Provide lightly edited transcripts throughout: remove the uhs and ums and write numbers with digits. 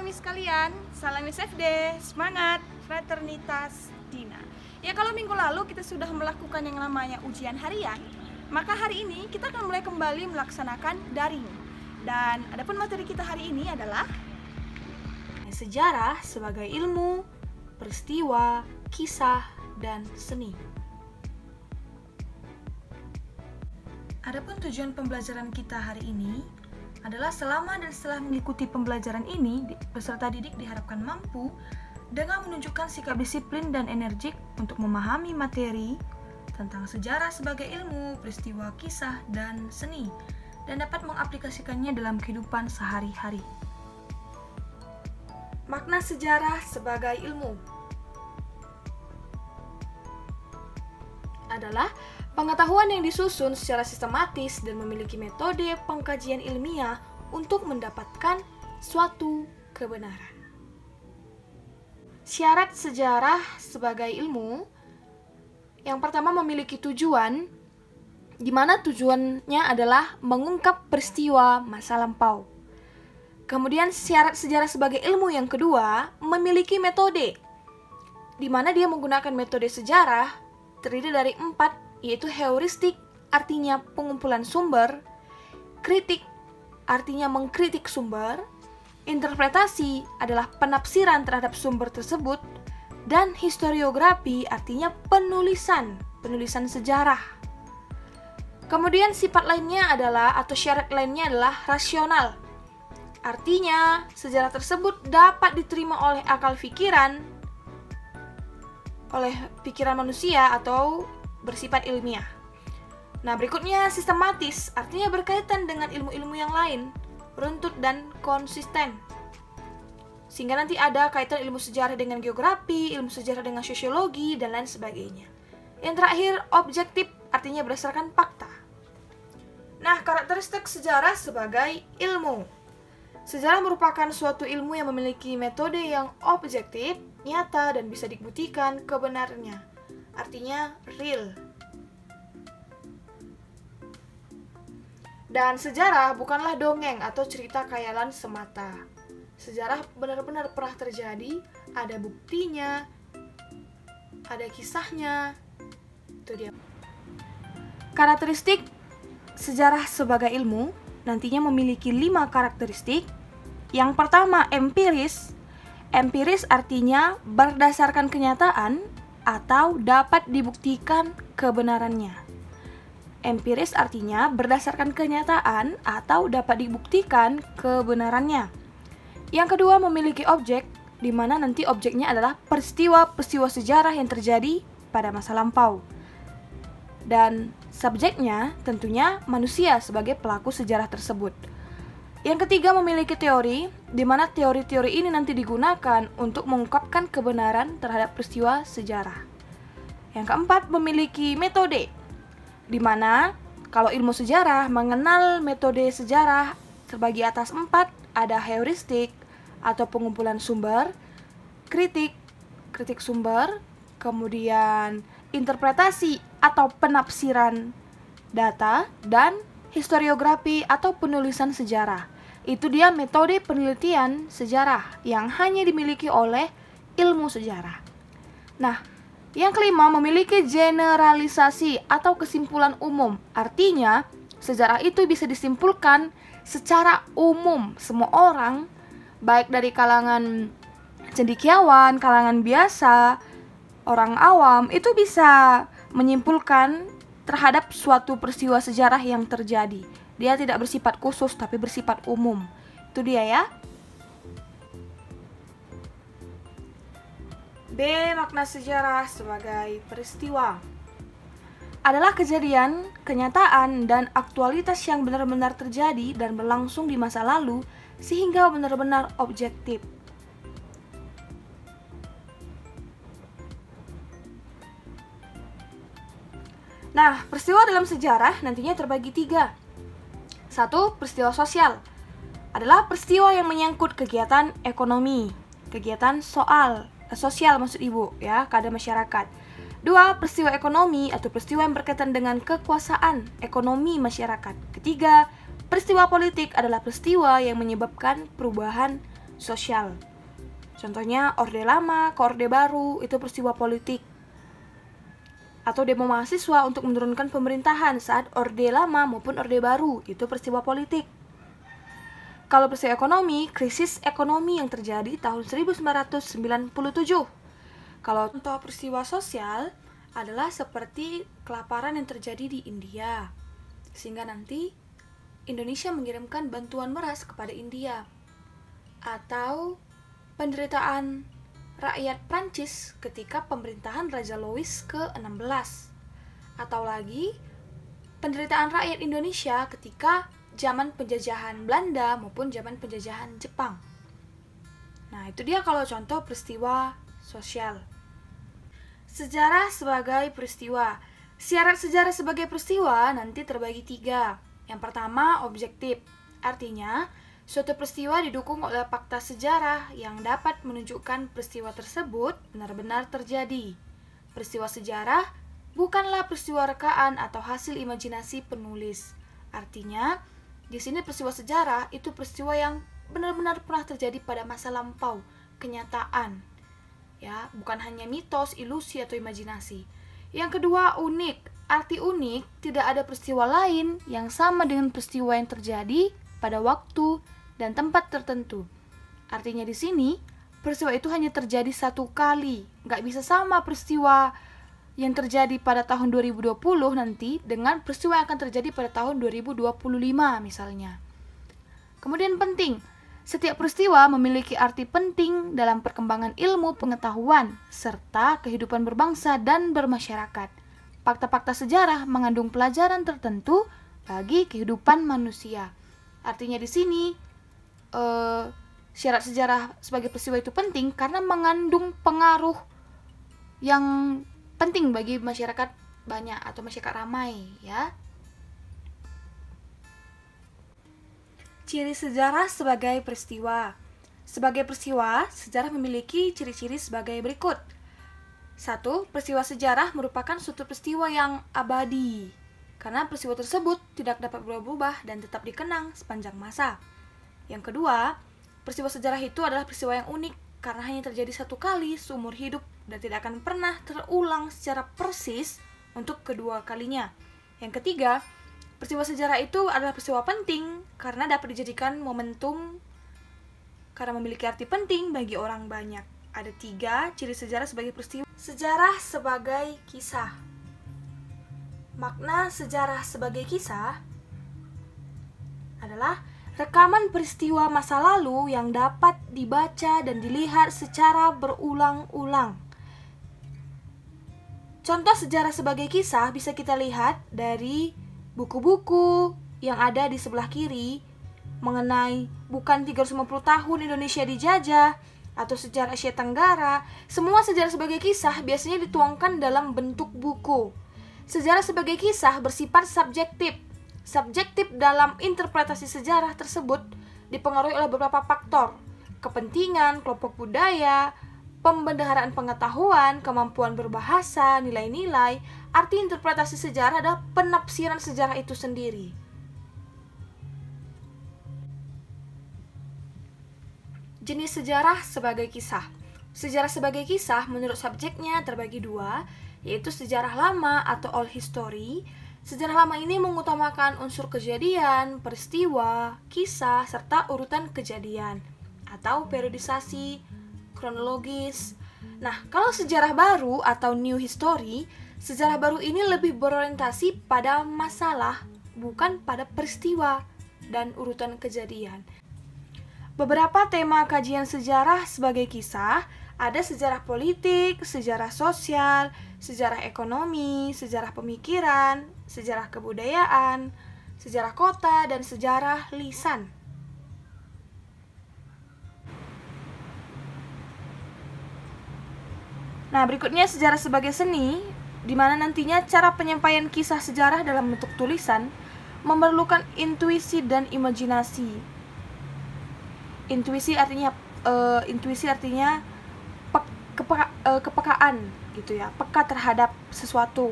Miss kalian, salam Miss FD, semangat, fraternitas Dina. Ya kalau minggu lalu kita sudah melakukan yang namanya ujian harian, maka hari ini kita akan mulai kembali melaksanakan daring. Dan adapun materi kita hari ini adalah sejarah sebagai ilmu, peristiwa, kisah, dan seni. Adapun tujuan pembelajaran kita hari ini adalah selama dan setelah mengikuti pembelajaran ini, peserta didik diharapkan mampu dengan menunjukkan sikap disiplin dan energik untuk memahami materi tentang sejarah sebagai ilmu, peristiwa, kisah, dan seni, dan dapat mengaplikasikannya dalam kehidupan sehari-hari. Makna sejarah sebagai ilmu adalah pengetahuan yang disusun secara sistematis dan memiliki metode pengkajian ilmiah untuk mendapatkan suatu kebenaran. Syarat sejarah sebagai ilmu yang pertama memiliki tujuan, di mana tujuannya adalah mengungkap peristiwa masa lampau. Kemudian syarat sejarah sebagai ilmu yang kedua memiliki metode, di mana dia menggunakan metode sejarah terdiri dari 4, yaitu heuristik, artinya pengumpulan sumber, kritik, artinya mengkritik sumber, interpretasi adalah penafsiran terhadap sumber tersebut, dan historiografi artinya penulisan sejarah. Kemudian sifat lainnya adalah, atau syarat lainnya adalah rasional. Artinya, sejarah tersebut dapat diterima oleh akal pikiran, oleh pikiran manusia atau bersifat ilmiah. Nah, berikutnya sistematis, artinya berkaitan dengan ilmu-ilmu yang lain, runtut dan konsisten. Sehingga nanti ada kaitan ilmu sejarah dengan geografi, ilmu sejarah dengan sosiologi, dan lain sebagainya. Yang terakhir, objektif, artinya berdasarkan fakta. Nah, karakteristik sejarah sebagai ilmu. Sejarah merupakan suatu ilmu yang memiliki metode yang objektif, nyata, dan bisa dibuktikan kebenarannya. Artinya real. Dan sejarah bukanlah dongeng atau cerita khayalan semata. Sejarah benar-benar pernah terjadi, ada buktinya, ada kisahnya. Itu dia. Karakteristik sejarah sebagai ilmu nantinya memiliki 5 karakteristik. Yang pertama, empiris. Empiris artinya berdasarkan kenyataan atau dapat dibuktikan kebenarannya. Empiris artinya berdasarkan kenyataan atau dapat dibuktikan kebenarannya. Yang kedua, memiliki objek, di mana nanti objeknya adalah peristiwa-peristiwa sejarah yang terjadi pada masa lampau. Dan subjeknya tentunya manusia sebagai pelaku sejarah tersebut. Yang ketiga, memiliki teori, di mana teori-teori ini nanti digunakan untuk mengungkapkan kebenaran terhadap peristiwa sejarah. Yang keempat, memiliki metode, di mana kalau ilmu sejarah mengenal metode sejarah terbagi atas 4, ada heuristik atau pengumpulan sumber, kritik sumber, kemudian interpretasi atau penafsiran data, dan historiografi atau penulisan sejarah. Itu dia metode penelitian sejarah yang hanya dimiliki oleh ilmu sejarah. Nah, yang kelima, memiliki generalisasi atau kesimpulan umum. Artinya, sejarah itu bisa disimpulkan secara umum. Semua orang, baik dari kalangan cendekiawan, kalangan biasa, orang awam, itu bisa menyimpulkan terhadap suatu peristiwa sejarah yang terjadi. Dia tidak bersifat khusus, tapi bersifat umum. Itu dia ya. B. Makna sejarah sebagai peristiwa adalah kejadian, kenyataan, dan aktualitas yang benar-benar terjadi dan berlangsung di masa lalu sehingga benar-benar objektif. Nah, peristiwa dalam sejarah nantinya terbagi 3. 1. Peristiwa sosial adalah peristiwa yang menyangkut kegiatan ekonomi, kegiatan sosial maksud ibu ya, keadaan masyarakat. 2. Peristiwa ekonomi atau peristiwa yang berkaitan dengan kekuasaan ekonomi masyarakat. Ketiga, peristiwa politik adalah peristiwa yang menyebabkan perubahan sosial. Contohnya Orde Lama ke Orde Baru, itu peristiwa politik. Atau demo mahasiswa untuk menurunkan pemerintahan saat Orde Lama maupun Orde Baru, itu peristiwa politik. Kalau peristiwa ekonomi, krisis ekonomi yang terjadi tahun 1997. Kalau contoh peristiwa sosial adalah seperti kelaparan yang terjadi di India, sehingga nanti Indonesia mengirimkan bantuan beras kepada India. Atau penderitaan rakyat Prancis ketika pemerintahan Raja Louis ke-16. Atau lagi penderitaan rakyat Indonesia ketika zaman penjajahan Belanda maupun zaman penjajahan Jepang. Nah, itu dia kalau contoh peristiwa sosial. Sejarah sebagai peristiwa. Syarat sejarah sebagai peristiwa nanti terbagi 3. Yang pertama, objektif. Artinya, suatu peristiwa didukung oleh fakta sejarah yang dapat menunjukkan peristiwa tersebut benar-benar terjadi. Peristiwa sejarah bukanlah peristiwa rekaan atau hasil imajinasi penulis. Artinya, di sini peristiwa sejarah itu peristiwa yang benar-benar pernah terjadi pada masa lampau, kenyataan. Ya, bukan hanya mitos, ilusi atau imajinasi. Yang kedua, unik. Arti unik, tidak ada peristiwa lain yang sama dengan peristiwa yang terjadi pada waktu dan tempat tertentu. Artinya di sini, peristiwa itu hanya terjadi satu kali. Nggak bisa sama peristiwa yang terjadi pada tahun 2020 nanti dengan peristiwa yang akan terjadi pada tahun 2025 misalnya. Kemudian penting, setiap peristiwa memiliki arti penting dalam perkembangan ilmu pengetahuan serta kehidupan berbangsa dan bermasyarakat. Fakta-fakta sejarah mengandung pelajaran tertentu bagi kehidupan manusia. Artinya di sini syarat sejarah sebagai peristiwa itu penting karena mengandung pengaruh yang penting bagi masyarakat banyak atau masyarakat ramai, ya. Ciri sejarah sebagai peristiwa. Sebagai peristiwa, sejarah memiliki ciri-ciri sebagai berikut. 1. Peristiwa sejarah merupakan suatu peristiwa yang abadi, karena peristiwa tersebut tidak dapat berubah-ubah dan tetap dikenang sepanjang masa. Yang kedua, peristiwa sejarah itu adalah peristiwa yang unik, karena hanya terjadi satu kali seumur hidup dan tidak akan pernah terulang secara persis untuk kedua kalinya. Yang ketiga, peristiwa sejarah itu adalah peristiwa penting karena dapat dijadikan momentum karena memiliki arti penting bagi orang banyak. Ada 3 ciri sejarah sebagai peristiwa. Sejarah sebagai kisah. Makna sejarah sebagai kisah adalah rekaman peristiwa masa lalu yang dapat dibaca dan dilihat secara berulang-ulang. Contoh sejarah sebagai kisah bisa kita lihat dari buku-buku yang ada di sebelah kiri mengenai bukan 350 tahun Indonesia dijajah atau sejarah Asia Tenggara. Semua sejarah sebagai kisah biasanya dituangkan dalam bentuk buku. Sejarah sebagai kisah bersifat subjektif. Subjektif dalam interpretasi sejarah tersebut dipengaruhi oleh beberapa faktor: kepentingan, kelompok budaya, pembendaharaan pengetahuan, kemampuan berbahasa, nilai-nilai. Arti interpretasi sejarah adalah penafsiran sejarah itu sendiri. Jenis sejarah sebagai kisah. Sejarah sebagai kisah menurut subjeknya terbagi 2, yaitu sejarah lama atau old history. Sejarah lama ini mengutamakan unsur kejadian, peristiwa, kisah, serta urutan kejadian atau periodisasi kronologis. Nah, kalau sejarah baru atau new history, sejarah baru ini lebih berorientasi pada masalah, bukan pada peristiwa dan urutan kejadian. Beberapa tema kajian sejarah sebagai kisah ada sejarah politik, sejarah sosial, sejarah ekonomi, sejarah pemikiran, sejarah kebudayaan, sejarah kota, dan sejarah lisan. Nah, berikutnya sejarah sebagai seni, di mana nantinya cara penyampaian kisah sejarah dalam bentuk tulisan memerlukan intuisi dan imajinasi. Intuisi artinya kepekaan gitu ya, peka terhadap sesuatu,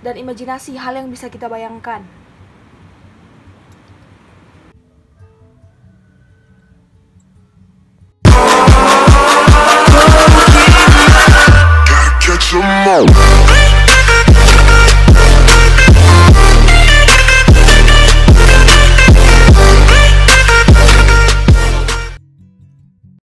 dan imajinasi hal yang bisa kita bayangkan.